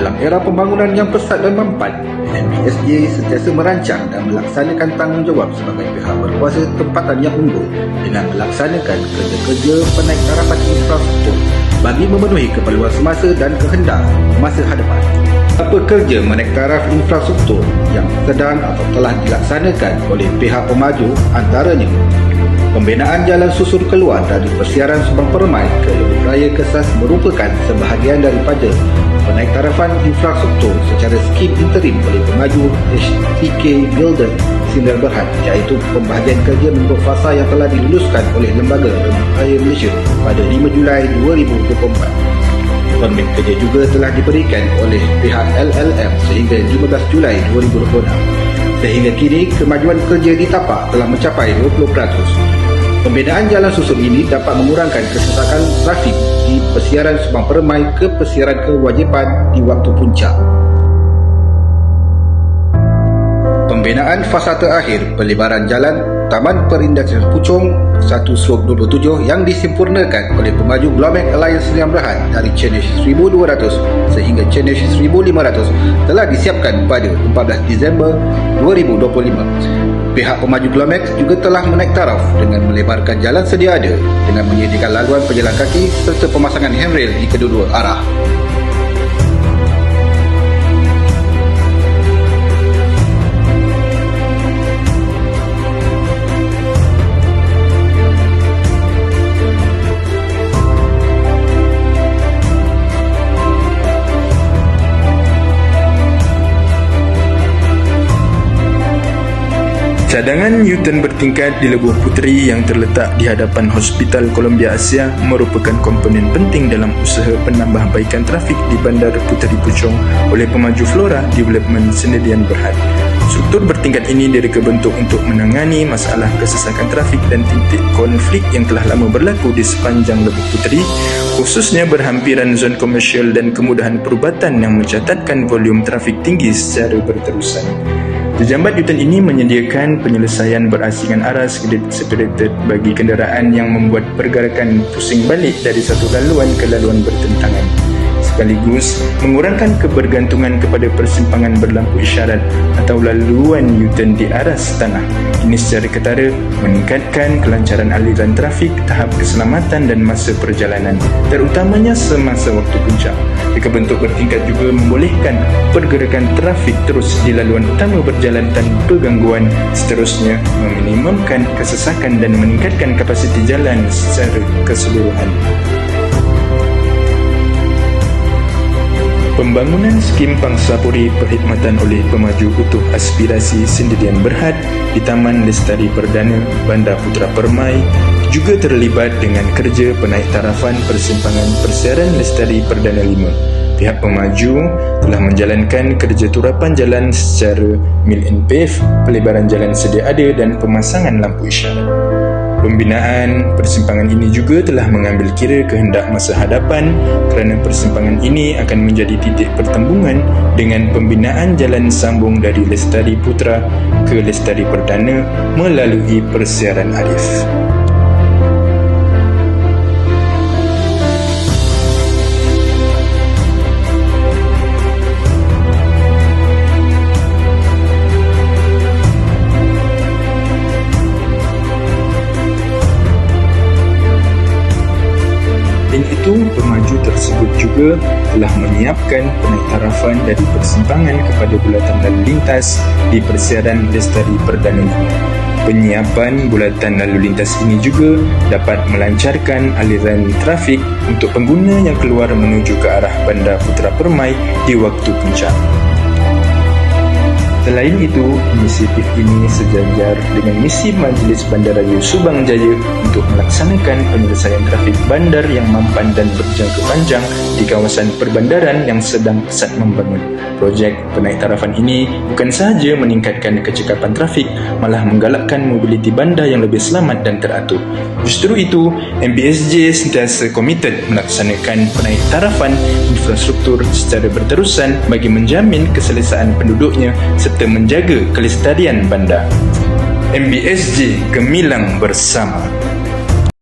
Dalam era pembangunan yang pesat dan mampan, MBSJ sentiasa merancang dan melaksanakan tanggungjawab sebagai pihak berkuasa tempatan yang unggul dengan melaksanakan kerja-kerja penaiktarafan infrastruktur bagi memenuhi keperluan semasa dan kehendak masa hadapan. Apa kerja menaiktaraf infrastruktur yang sedang atau telah dilaksanakan oleh pihak pemaju antaranya pembinaan jalan susun keluar dari persiaran Subang Permai ke Lebuh Raya Kesas merupakan sebahagian daripada penaiktarafan infrastruktur secara skim interim oleh pemaju HTK Builder Sdn Bhd, iaitu pembahagian kerja mengikut fasa yang telah diluluskan oleh Lembaga Lebuh Raya Malaysia pada 5 Julai 2024. Permit kerja juga telah diberikan oleh pihak LLM sehingga 15 Julai 2026. Sehingga kini, kemajuan kerja di tapak telah mencapai 20%. Pembinaan jalan susun ini dapat mengurangkan kesesakan trafik di persiaran Subang Permai ke persiaran kewajipan di waktu puncak. Pembinaan fasa terakhir pelebaran jalan Taman Perindustrian Puchong 1/27 yang disempurnakan oleh pemaju Glomex Alliance Sdn Bhd dari Channel 1200 sehingga Channel 1500 telah disiapkan pada 14 Disember 2025. Pihak pemaju Glomex juga telah menaik taraf dengan melebarkan jalan sedia ada dengan menyediakan laluan pejalan kaki serta pemasangan handrail di kedua-dua arah. Cadangan U-turn bertingkat di Lebuh Puteri yang terletak di hadapan Hospital Columbia Asia merupakan komponen penting dalam usaha penambahbaikan trafik di Bandar Puteri Puchong oleh pemaju Flora Development Sdn Bhd. Struktur bertingkat ini direka bentuk untuk menangani masalah kesesakan trafik dan titik konflik yang telah lama berlaku di sepanjang Lebuh Puteri, khususnya berhampiran zon komersial dan kemudahan perubatan yang mencatatkan volume trafik tinggi secara berterusan. Jejambat U-turn ini menyediakan penyelesaian berasingan aras separated bagi kenderaan yang membuat pergerakan pusing balik dari satu laluan ke laluan bertentangan, sekaligus mengurangkan kebergantungan kepada persimpangan berlampu isyarat atau laluan U-turn di aras tanah. Ini secara ketara meningkatkan kelancaran aliran trafik, tahap keselamatan dan masa perjalanan, terutamanya semasa waktu puncak. Reka bentuk bertingkat juga membolehkan pergerakan trafik terus di laluan utama berjalan tanpa gangguan, seterusnya meminimumkan kesesakan dan meningkatkan kapasiti jalan secara keseluruhan. Pembangunan skim Pangsapuri perkhidmatan oleh pemaju utuh aspirasi Sdn Bhd di Taman Lestari Perdana Bandar Putra Permai juga terlibat dengan kerja penaiktarafan persimpangan persiaran Lestari Perdana 5. Pihak pemaju telah menjalankan kerja turapan jalan secara mill and pave, pelebaran jalan sedia ada dan pemasangan lampu isyarat. Pembinaan persimpangan ini juga telah mengambil kira kehendak masa hadapan kerana persimpangan ini akan menjadi titik pertembungan dengan pembinaan jalan sambung dari Lestari Putra ke Lestari Perdana melalui persiaran Arif. Selain itu, pemaju tersebut juga telah menyiapkan penaiktarafan dari persimpangan kepada bulatan lalu lintas di persiaran Lestari Perdana 5. Penyiapan bulatan lalu lintas ini juga dapat melancarkan aliran trafik untuk pengguna yang keluar menuju ke arah Bandar Putra Permai di waktu puncak. Selain itu, inisiatif ini sejajar dengan misi Majlis Bandaraya Subang Jaya untuk melaksanakan penyelesaian trafik bandar yang mampan dan berjangka panjang di kawasan perbandaran yang sedang pesat membangun. Projek penaiktarafan ini bukan sahaja meningkatkan kecekapan trafik, malah menggalakkan mobiliti bandar yang lebih selamat dan teratur. Justru itu, MBSJ sentiasa komited melaksanakan penaiktarafan infrastruktur secara berterusan bagi menjamin keselesaan penduduknya serta menjaga kelestarian bandar. MBSJ gemilang bersama.